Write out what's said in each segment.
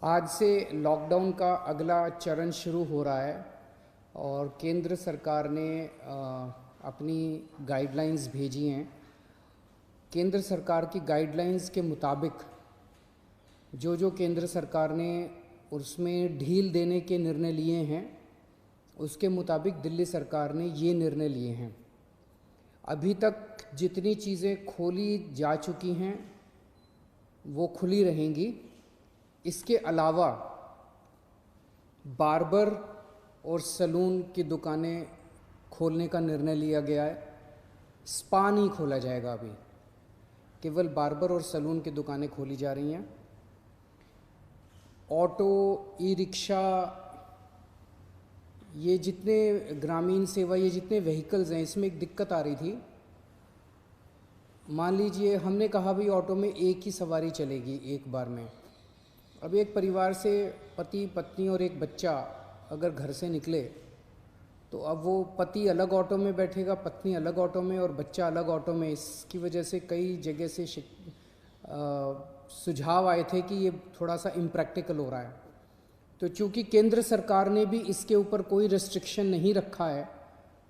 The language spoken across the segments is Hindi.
आज से लॉकडाउन का अगला चरण शुरू हो रहा है और केंद्र सरकार ने अपनी गाइडलाइंस भेजी हैं। केंद्र सरकार की गाइडलाइंस के मुताबिक जो केंद्र सरकार ने उसमें ढील देने के निर्णय लिए हैं, उसके मुताबिक दिल्ली सरकार ने ये निर्णय लिए हैं। अभी तक जितनी चीज़ें खोली जा चुकी हैं वो खुली रहेंगी। इसके अलावा बार्बर और सैलून की दुकानें खोलने का निर्णय लिया गया है। स्पा नहीं खोला जाएगा, अभी केवल बार्बर और सैलून की दुकानें खोली जा रही हैं। ऑटो, ई रिक्शा, ये जितने ग्रामीण सेवा, ये जितने व्हीकल्स हैं, इसमें एक दिक्कत आ रही थी। मान लीजिए हमने कहा भाई ऑटो में एक ही सवारी चलेगी एक बार में। अब एक परिवार से पति, पत्नी और एक बच्चा अगर घर से निकले तो अब वो पति अलग ऑटो में बैठेगा, पत्नी अलग ऑटो में और बच्चा अलग ऑटो में। इसकी वजह से कई जगह से सुझाव आए थे कि ये थोड़ा सा इम्प्रैक्टिकल हो रहा है। तो चूँकि केंद्र सरकार ने भी इसके ऊपर कोई रिस्ट्रिक्शन नहीं रखा है,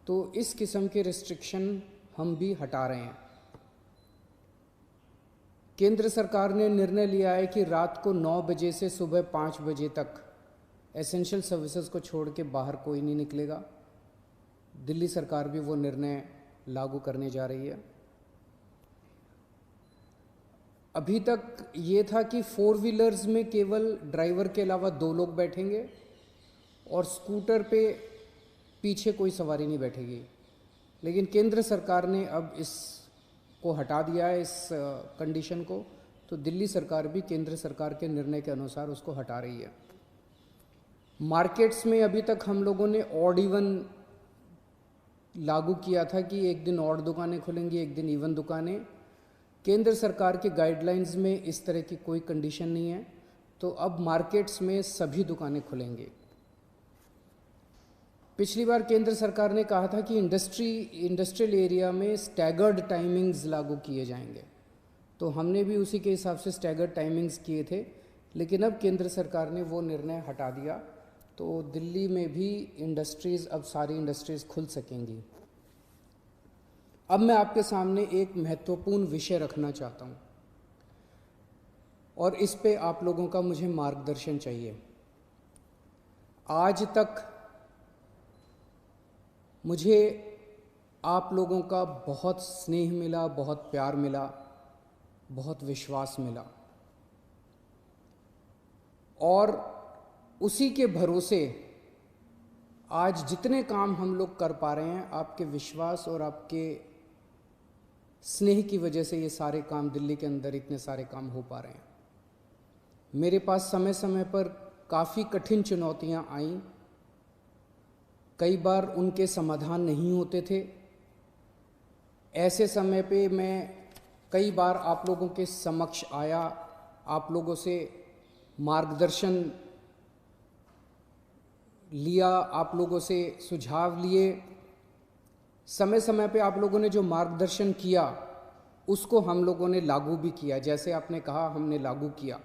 तो इस किस्म के रिस्ट्रिक्शन हम भी हटा रहे हैं। केंद्र सरकार ने निर्णय लिया है कि रात को 9 बजे से सुबह 5 बजे तक एसेंशियल सर्विसेज को छोड़ के बाहर कोई नहीं निकलेगा। दिल्ली सरकार भी वो निर्णय लागू करने जा रही है। अभी तक ये था कि 4 व्हीलर्स में केवल ड्राइवर के अलावा 2 लोग बैठेंगे और स्कूटर पे पीछे कोई सवारी नहीं बैठेगी, लेकिन केंद्र सरकार ने अब इसको हटा दिया है, इस कंडीशन को। तो दिल्ली सरकार भी केंद्र सरकार के निर्णय के अनुसार उसको हटा रही है। मार्केट्स में अभी तक हम लोगों ने ऑड इवन लागू किया था कि एक दिन ऑड दुकानें खुलेंगी, एक दिन इवन दुकानें। केंद्र सरकार के गाइडलाइंस में इस तरह की कोई कंडीशन नहीं है, तो अब मार्केट्स में सभी दुकानें खुलेंगी। पिछली बार केंद्र सरकार ने कहा था कि इंडस्ट्रियल एरिया में स्टैगर्ड टाइमिंग्स लागू किए जाएंगे, तो हमने भी उसी के हिसाब से स्टैगर्ड टाइमिंग्स किए थे। लेकिन अब केंद्र सरकार ने वो निर्णय हटा दिया, तो दिल्ली में भी इंडस्ट्रीज़, अब सारी इंडस्ट्रीज़ खुल सकेंगी। अब मैं आपके सामने एक महत्वपूर्ण विषय रखना चाहता हूँ और इस पे आप लोगों का मुझे मार्गदर्शन चाहिए। आज तक मुझे आप लोगों का बहुत स्नेह मिला, बहुत प्यार मिला, बहुत विश्वास मिला, और उसी के भरोसे आज जितने काम हम लोग कर पा रहे हैं, आपके विश्वास और आपके स्नेह की वजह से ये सारे काम, दिल्ली के अंदर इतने सारे काम हो पा रहे हैं। मेरे पास समय समय पर काफ़ी कठिन चुनौतियां आईं, कई बार उनके समाधान नहीं होते थे। ऐसे समय पे मैं कई बार आप लोगों के समक्ष आया, आप लोगों से मार्गदर्शन लिया, आप लोगों से सुझाव लिए। समय समय पे आप लोगों ने जो मार्गदर्शन किया उसको हम लोगों ने लागू भी किया। जैसे आपने कहा, हमने लागू किया।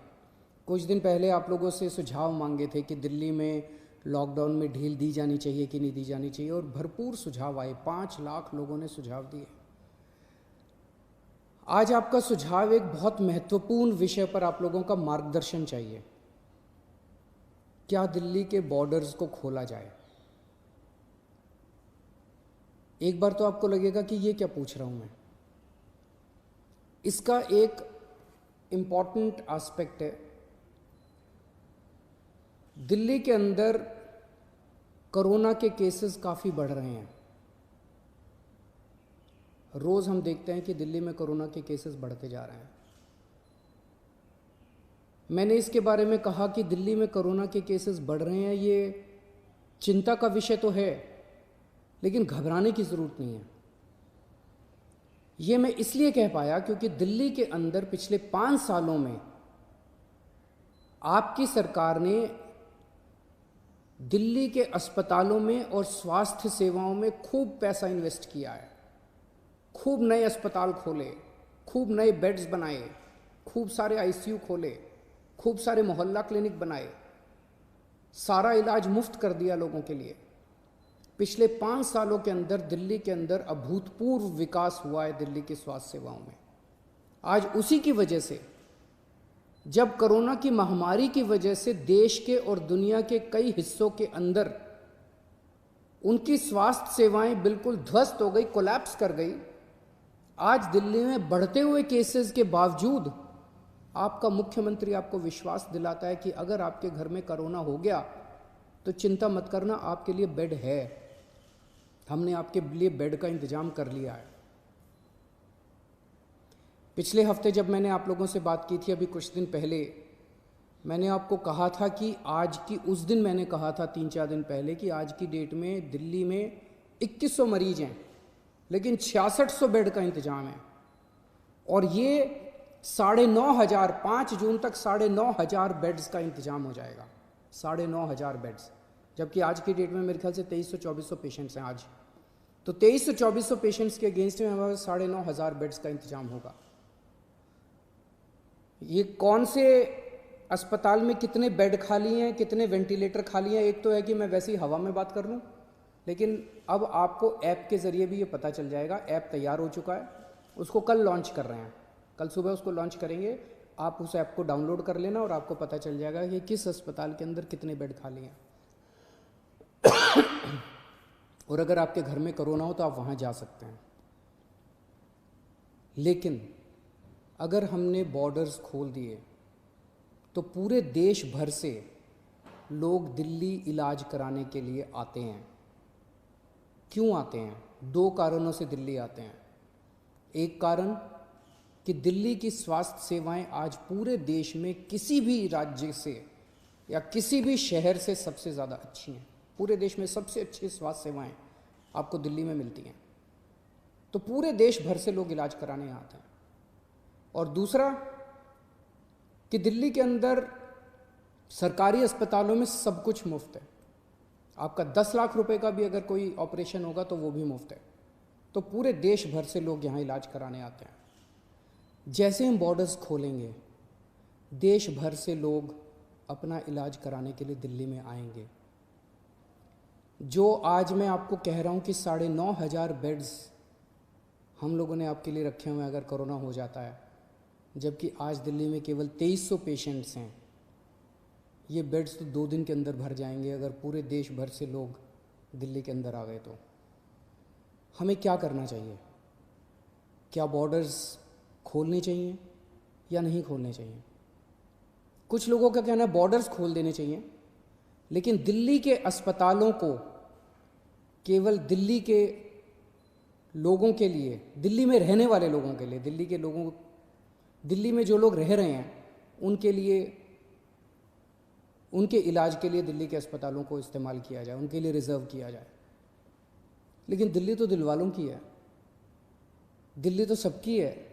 कुछ दिन पहले आप लोगों से सुझाव मांगे थे कि दिल्ली में लॉकडाउन में ढील दी जानी चाहिए कि नहीं दी जानी चाहिए, और भरपूर सुझाव आए। 5 लाख लोगों ने सुझाव दिए। आज आपका सुझाव एक बहुत महत्वपूर्ण विषय पर आप लोगों का मार्गदर्शन चाहिए। क्या दिल्ली के बॉर्डर्स को खोला जाए? एक बार तो आपको लगेगा कि ये क्या पूछ रहा हूं मैं। इसका एक इम्पॉर्टेंट एस्पेक्ट है, दिल्ली के अंदर कोरोना के केसेस काफ़ी बढ़ रहे हैं। रोज़ हम देखते हैं कि दिल्ली में कोरोना के केसेस बढ़ते जा रहे हैं। मैंने इसके बारे में कहा कि दिल्ली में कोरोना के केसेस बढ़ रहे हैं, ये चिंता का विषय तो है, लेकिन घबराने की ज़रूरत नहीं है। ये मैं इसलिए कह पाया क्योंकि दिल्ली के अंदर पिछले 5 सालों में आपकी सरकार ने दिल्ली के अस्पतालों में और स्वास्थ्य सेवाओं में खूब पैसा इन्वेस्ट किया है। खूब नए अस्पताल खोले, खूब नए बेड्स बनाए, खूब सारे आईसीयू खोले, खूब सारे मोहल्ला क्लिनिक बनाए, सारा इलाज मुफ्त कर दिया लोगों के लिए। पिछले 5 सालों के अंदर दिल्ली के अंदर अभूतपूर्व विकास हुआ है दिल्ली की स्वास्थ्य सेवाओं में। आज उसी की वजह से, जब कोरोना की महामारी की वजह से देश के और दुनिया के कई हिस्सों के अंदर उनकी स्वास्थ्य सेवाएं बिल्कुल ध्वस्त हो गई, कोलैप्स कर गई, आज दिल्ली में बढ़ते हुए केसेस के बावजूद आपका मुख्यमंत्री आपको विश्वास दिलाता है कि अगर आपके घर में कोरोना हो गया तो चिंता मत करना, आपके लिए बेड है, हमने आपके लिए बेड का इंतजाम कर लिया है। पिछले हफ्ते जब मैंने आप लोगों से बात की थी, अभी कुछ दिन पहले, मैंने आपको कहा था कि आज की, उस दिन मैंने कहा था 3-4 दिन पहले कि आज की डेट में दिल्ली में 2100 मरीज हैं, लेकिन 6600 बेड का इंतजाम है। और ये 9,500, 5 जून तक 9,500 बेड्स का इंतजाम हो जाएगा, 9,500 बेड्स। जबकि आज की डेट में मेरे ख्याल से 2300-2400 पेशेंट्स हैं आज। तो 2300-2400 पेशेंट्स के अगेंस्ट में हमारे 9,500 बेड्स का इंतजाम होगा। ये कौन से अस्पताल में कितने बेड खाली हैं, कितने वेंटिलेटर खाली हैं, एक तो है कि मैं वैसी हवा में बात कर लूँ, लेकिन अब आपको ऐप के ज़रिए भी ये पता चल जाएगा। ऐप तैयार हो चुका है, उसको कल लॉन्च कर रहे हैं, कल सुबह उसको लॉन्च करेंगे। आप उस ऐप को डाउनलोड कर लेना और आपको पता चल जाएगा कि किस अस्पताल के अंदर कितने बेड खाली हैं। और अगर आपके घर में कोरोना हो तो आप वहाँ जा सकते हैं। लेकिन अगर हमने बॉर्डर्स खोल दिए तो पूरे देश भर से लोग दिल्ली इलाज कराने के लिए आते हैं। क्यों आते हैं? 2 कारणों से दिल्ली आते हैं। एक कारण कि दिल्ली की स्वास्थ्य सेवाएं आज पूरे देश में किसी भी राज्य से या किसी भी शहर से सबसे ज़्यादा अच्छी हैं। पूरे देश में सबसे अच्छी स्वास्थ्य सेवाएं आपको दिल्ली में मिलती हैं, तो पूरे देश भर से लोग इलाज कराने आते हैं। और दूसरा कि दिल्ली के अंदर सरकारी अस्पतालों में सब कुछ मुफ्त है। आपका 10 लाख रुपए का भी अगर कोई ऑपरेशन होगा तो वो भी मुफ्त है। तो पूरे देश भर से लोग यहाँ इलाज कराने आते हैं। जैसे हम बॉर्डर्स खोलेंगे, देश भर से लोग अपना इलाज कराने के लिए दिल्ली में आएंगे। जो आज मैं आपको कह रहा हूँ कि 9,500 बेड्स हम लोगों ने आपके लिए रखे हुए हैं अगर कोरोना हो जाता है, जबकि आज दिल्ली में केवल 2300 पेशेंट्स हैं। ये बेड्स तो 2 दिन के अंदर भर जाएंगे अगर पूरे देश भर से लोग दिल्ली के अंदर आ गए तो। हमें क्या करना चाहिए? क्या बॉर्डर्स खोलने चाहिए या नहीं खोलने चाहिए? कुछ लोगों का कहना है बॉर्डर्स खोल देने चाहिए, लेकिन दिल्ली के अस्पतालों को केवल दिल्ली के लोगों के लिए, दिल्ली में रहने वाले लोगों के लिए, दिल्ली के लोगों, दिल्ली में जो लोग रह रहे हैं उनके लिए, उनके इलाज के लिए दिल्ली के अस्पतालों को इस्तेमाल किया जाए, उनके लिए रिजर्व किया जाए। लेकिन दिल्ली तो दिल वालों की है, दिल्ली तो सबकी है,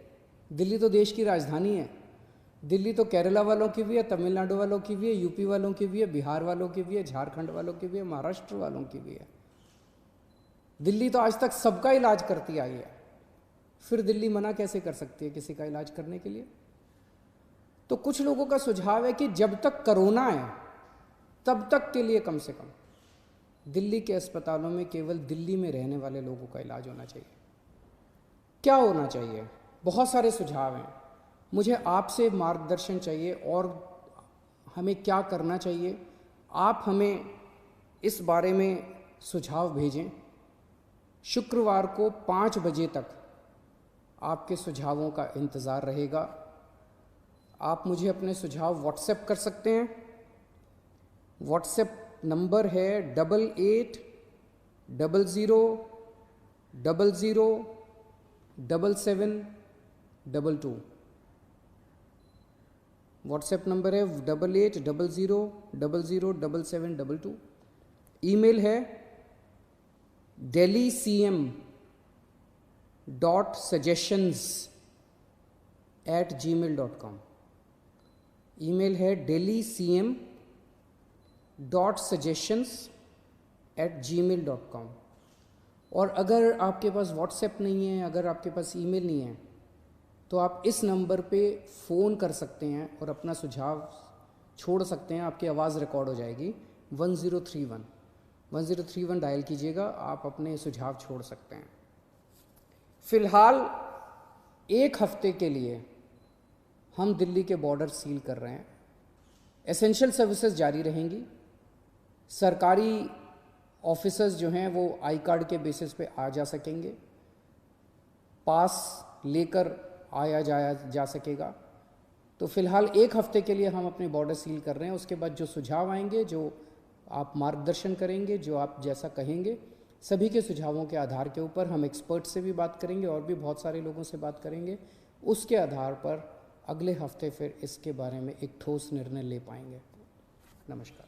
दिल्ली तो देश की राजधानी है। दिल्ली तो केरला वालों की भी है, तमिलनाडु वालों की भी है, यूपी वालों की भी है, बिहार वालों की भी है, झारखंड वालों की भी है, महाराष्ट्र वालों की भी है। दिल्ली तो आज तक सबका इलाज करती आई है, फिर दिल्ली मना कैसे कर सकती है किसी का इलाज करने के लिए? तो कुछ लोगों का सुझाव है कि जब तक कोरोना है तब तक के लिए कम से कम दिल्ली के अस्पतालों में केवल दिल्ली में रहने वाले लोगों का इलाज होना चाहिए। क्या होना चाहिए? बहुत सारे सुझाव हैं। मुझे आपसे मार्गदर्शन चाहिए और हमें क्या करना चाहिए। आप हमें इस बारे में सुझाव भेजें। शुक्रवार को 5 बजे तक आपके सुझावों का इंतज़ार रहेगा। आप मुझे अपने सुझाव व्हाट्सएप कर सकते हैं। व्हाट्सएप नंबर है 8800007722। व्हाट्सएप नंबर है 8800007722। ईमेल है delhi.cm.suggestions@gmail.com। ईमेल है delhi.cm.suggestions@gmail.com। और अगर आपके पास व्हाट्सएप नहीं है, अगर आपके पास ईमेल नहीं है, तो आप इस नंबर पे फ़ोन कर सकते हैं और अपना सुझाव छोड़ सकते हैं, आपकी आवाज़ रिकॉर्ड हो जाएगी। 1031 डायल कीजिएगा, आप अपने सुझाव छोड़ सकते हैं। फ़िलहाल 1 हफ्ते के लिए हम दिल्ली के बॉर्डर सील कर रहे हैं। एसेंशियल सर्विसेज जारी रहेंगी। सरकारी ऑफिसर्स जो हैं वो आई कार्ड के बेसिस पे आ जा सकेंगे, पास लेकर आया जाया जा सकेगा। तो फ़िलहाल 1 हफ्ते के लिए हम अपने बॉर्डर सील कर रहे हैं। उसके बाद जो सुझाव आएंगे, जो आप मार्गदर्शन करेंगे, जो आप जैसा कहेंगे, सभी के सुझावों के आधार के ऊपर हम एक्सपर्ट से भी बात करेंगे और भी बहुत सारे लोगों से बात करेंगे। उसके आधार पर अगले हफ्ते फिर इसके बारे में एक ठोस निर्णय ले पाएंगे। नमस्कार।